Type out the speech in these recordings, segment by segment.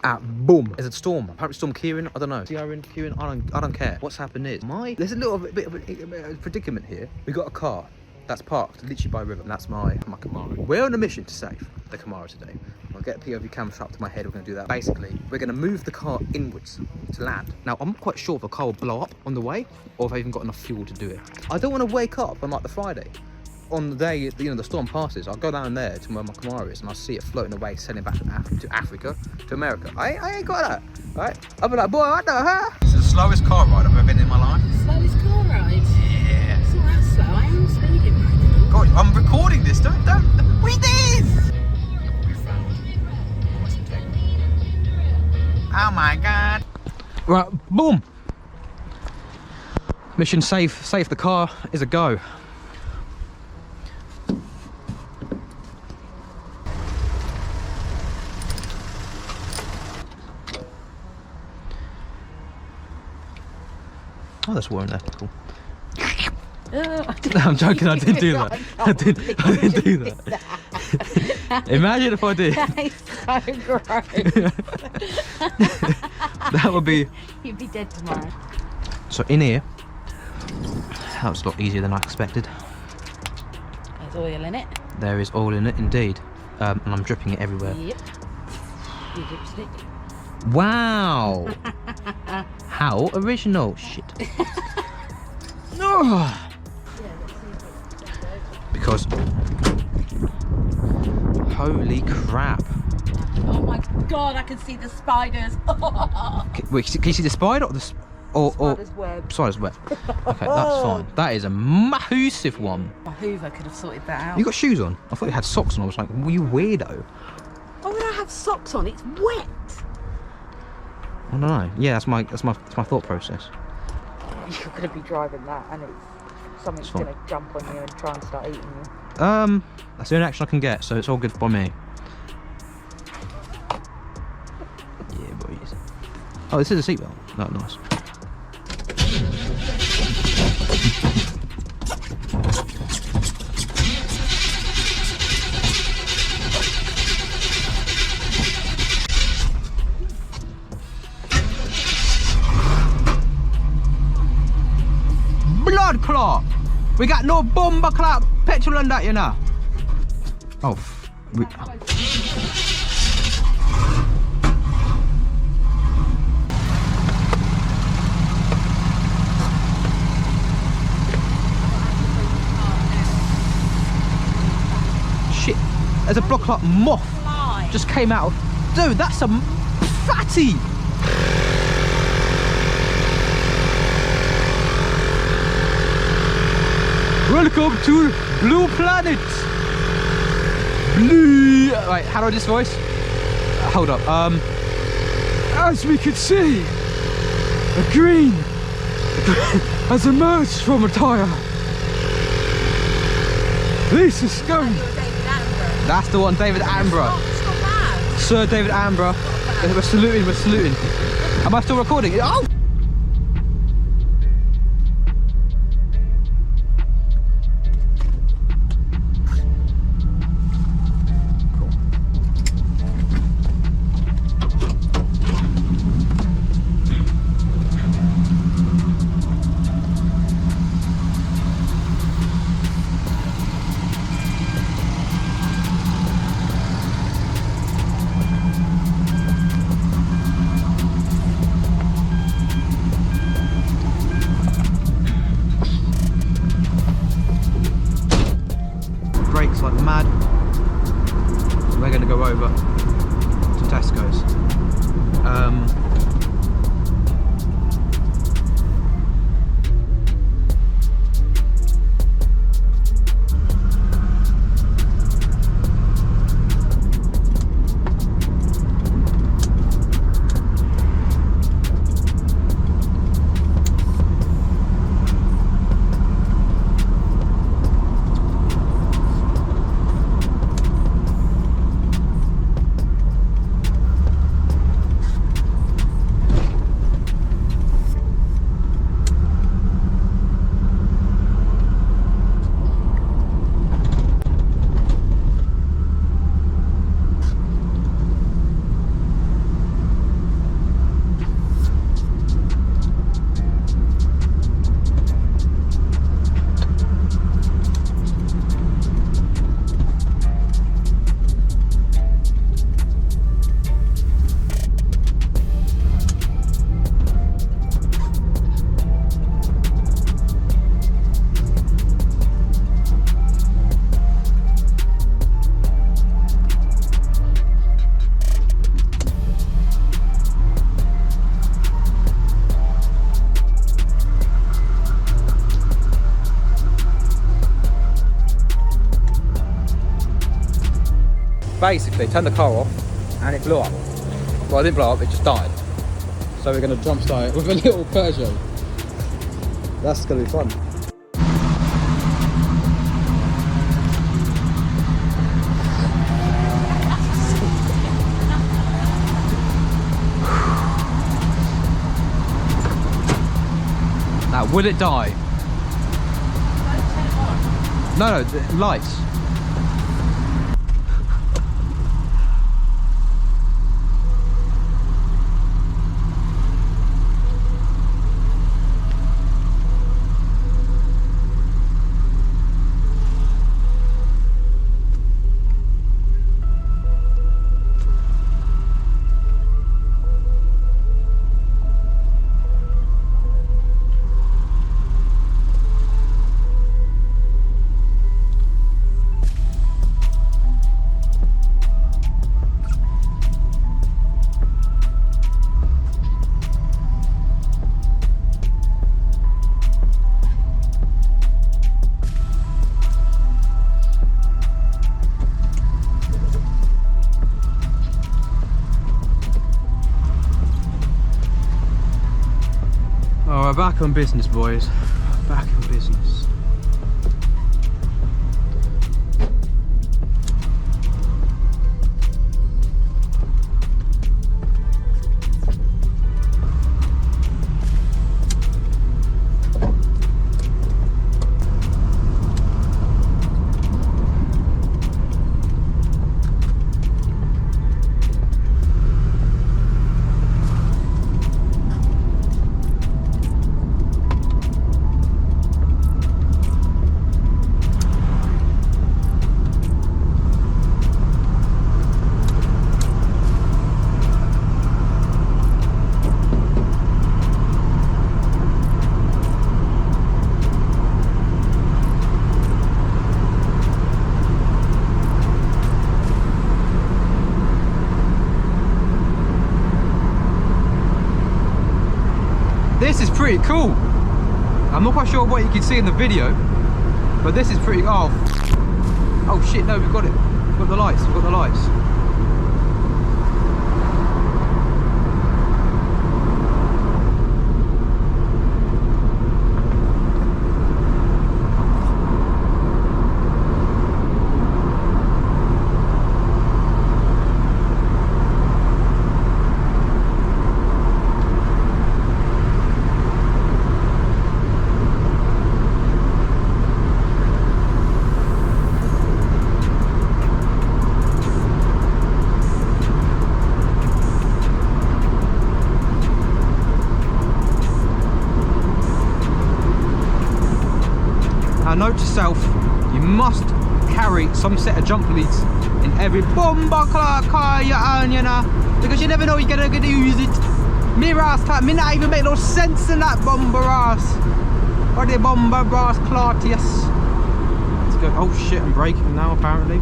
at boom. There's a storm. Apparently storm Kieran. I don't know. Kieran. I don't care. What's happened is there's a little bit of a predicament here. We got a car that's parked literally by a river, and that's my Camaro. We're on a mission to save the Camaro today. I'll get a POV camera strap to my head. We're going to do that. Basically, we're going to move the car inwards to land. Now, I'm not quite sure if the car will blow up on the way or if I've even got enough fuel to do it. I don't want to wake up on like the Friday. On the day, the storm passes, I'll go down there to where my Camaro is and I'll see it floating away, sailing back to Africa, to America. I ain't got that, right? I'll be like, boy, what the hell? This is the slowest car ride I've ever been in my life. Slowest car ride? Yeah. It's not that slow, I am speeding right now. God, I'm recording this, don't, what is this? Oh my God. Right, boom. Mission save the car is a go. Oh, that's warm there. Cool. I'm joking. I didn't do that. I didn't do that. Imagine if I did. That is so gross. That would be. You'd be dead tomorrow. So in here, that was a lot easier than I expected. There's oil in it. There is oil in it, indeed, and I'm dripping it everywhere. Yep. You dipstick. Wow. How original. Shit. No. Because holy crap. Oh my God, I can see the spiders. Wait, can you see the spider or the Spider's web. Spider's web. Okay, that's fine. That is a massive one. My Hoover could have sorted that out. You got shoes on? I thought you had socks on. I was like, well, you weirdo. Oh, when I have socks on, it's wet. I don't know. Yeah, that's my thought process. You're going to be driving that, and something's going to jump on you and try and start eating you. That's the only action I can get, so it's all good by me. Yeah, boys. Oh, this is a seatbelt. No, nice. Blood clot! We got no bomber clot petrol on that, you know. Oh, shit! There's a blood clot moth just came out. Dude, that's a fatty. Welcome to Blue Planet. Blue. Right, how do I do this voice? Hold up. As we can see, a green has emerged from a tire. This is going. That's the one, David Attenborough. It's not bad. Sir David Attenborough. We're saluting. Am I still recording? Oh! Brakes like mad. We're going to go over to Tesco's. basically turned the car off and it blew up. Well, it didn't blow up, it just died. So we're going to jump start it with a little Peugeot. That's going to be fun. Now, will it die? No, the lights. Oh, we're back on business, boys. Back on business. This is pretty cool. I'm not quite sure what you can see in the video, but this is pretty. Oh shit! No, we've got it. We've got the lights. We've got the lights. Now note to self, you must carry some set of jump leads in every bomber car you're on, you know, because you never know you're gonna use it. Me ass type, me not even make no sense in that bomber ass. Or the bomber ass Clartius. Let's go. Oh shit, I'm braking now apparently.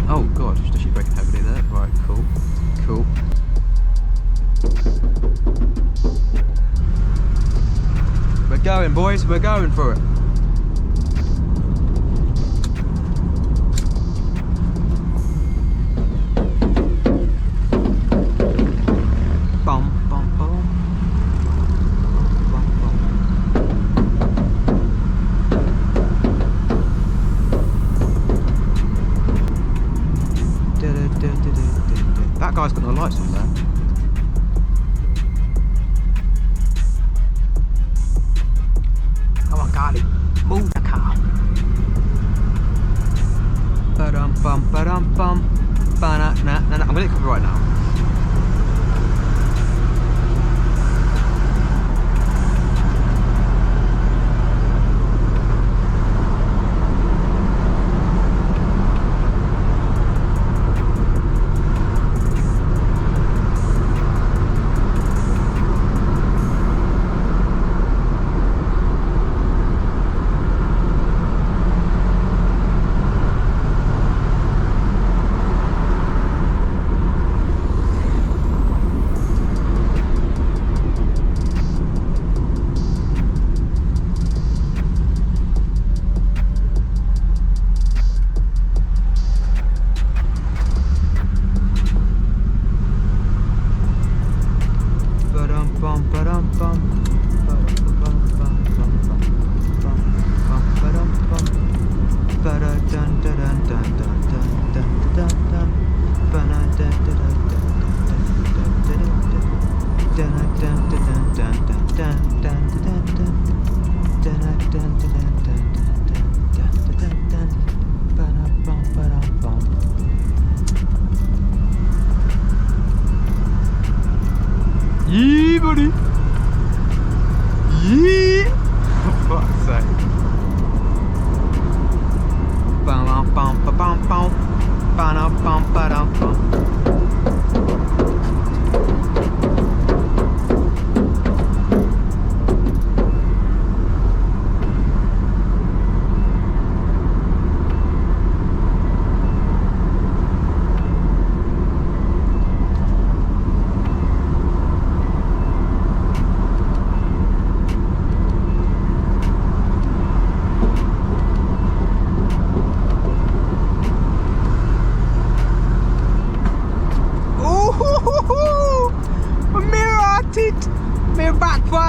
Oh god, she's actually braking heavily there. Right, cool. Cool. We're going, boys, we're going for it. Bum, bum, bum. Bum, bum. That guy's got no lights on there. Move the car. Ba-dum bum ba-dum bum. Ba-na na na na. I'm gonna cover right now.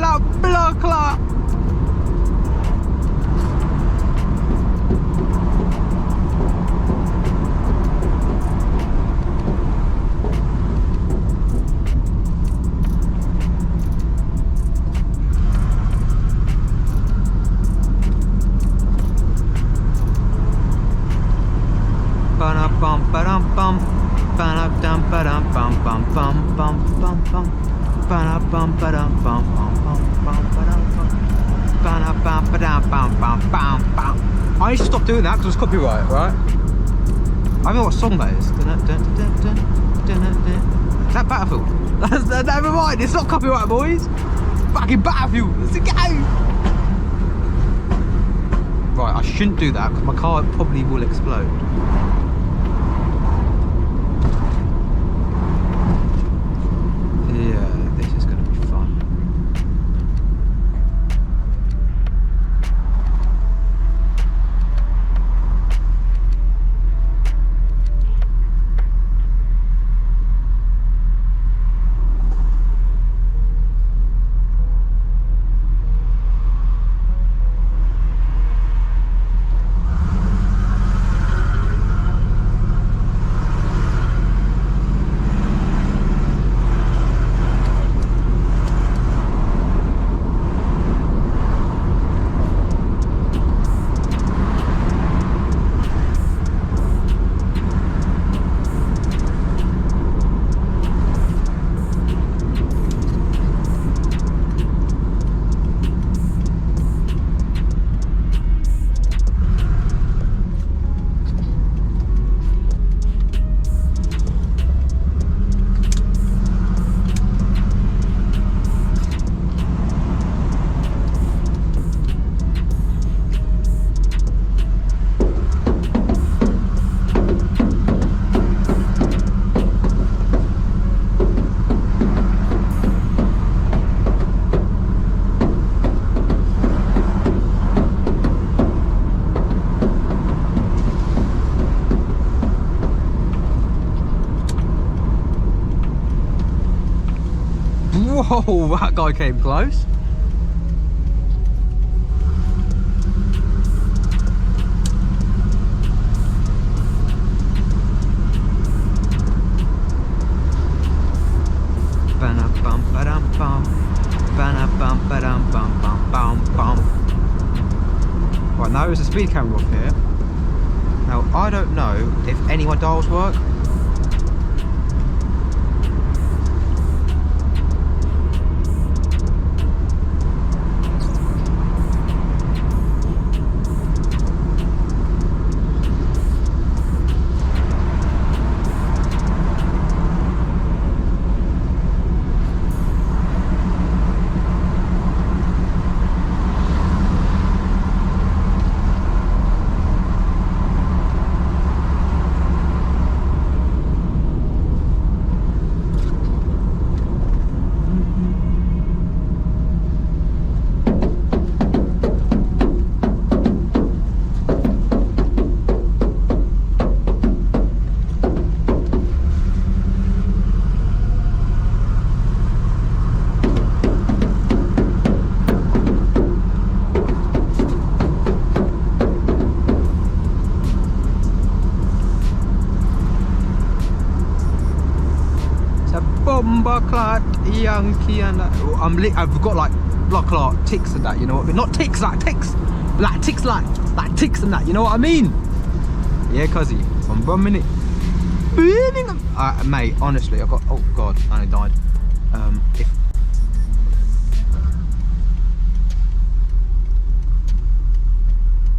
that blood clot. Ba-da-bum, ba-dum-bum. Ba-da-dum, ba-dum, bum, bum, bum, bum, bum, bum. Ba-da-bum, ba-dum, bum, bum, bum, bum, ba-dum, bum. Ba-da-bum, ba-dum, bum, bum, bum, bum. I need to stop doing that because it's copyright, right? I don't know what song that is. Is that Battlefield? Never mind, it's not copyright, boys. Fucking Battlefield, let's go. Right, I shouldn't do that because my car probably will explode. Yeah, this is going to be fun. Whoa, that guy came close. Right, now there's a speed camera off here. Now, I don't know if any of my dials work. Bomber clot, Yankee, and I've got like blood clot ticks and that, you know what I mean? Not ticks, like ticks, like ticks, like ticks and that, you know what I mean? Yeah, cuzzy, 1 minute. Mate, honestly, I got, oh god, I only died. If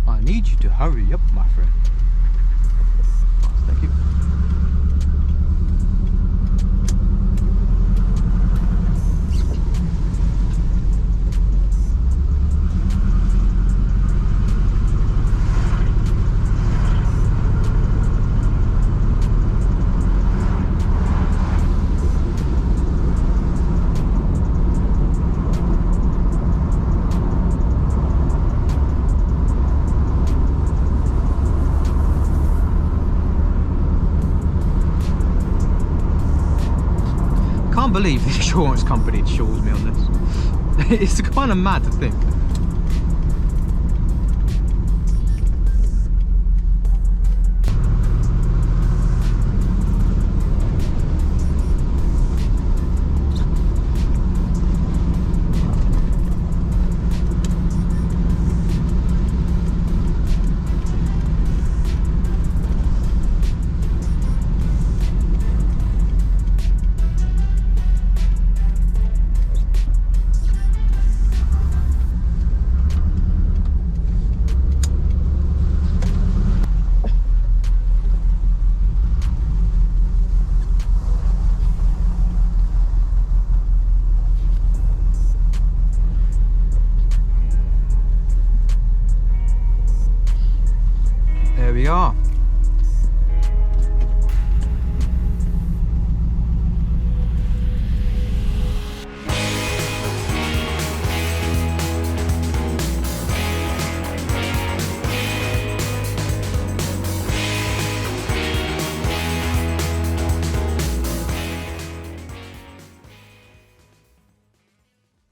I need you to hurry up, my friend. Thank you. Can't believe the insurance company insures me on this. It's kind of mad to think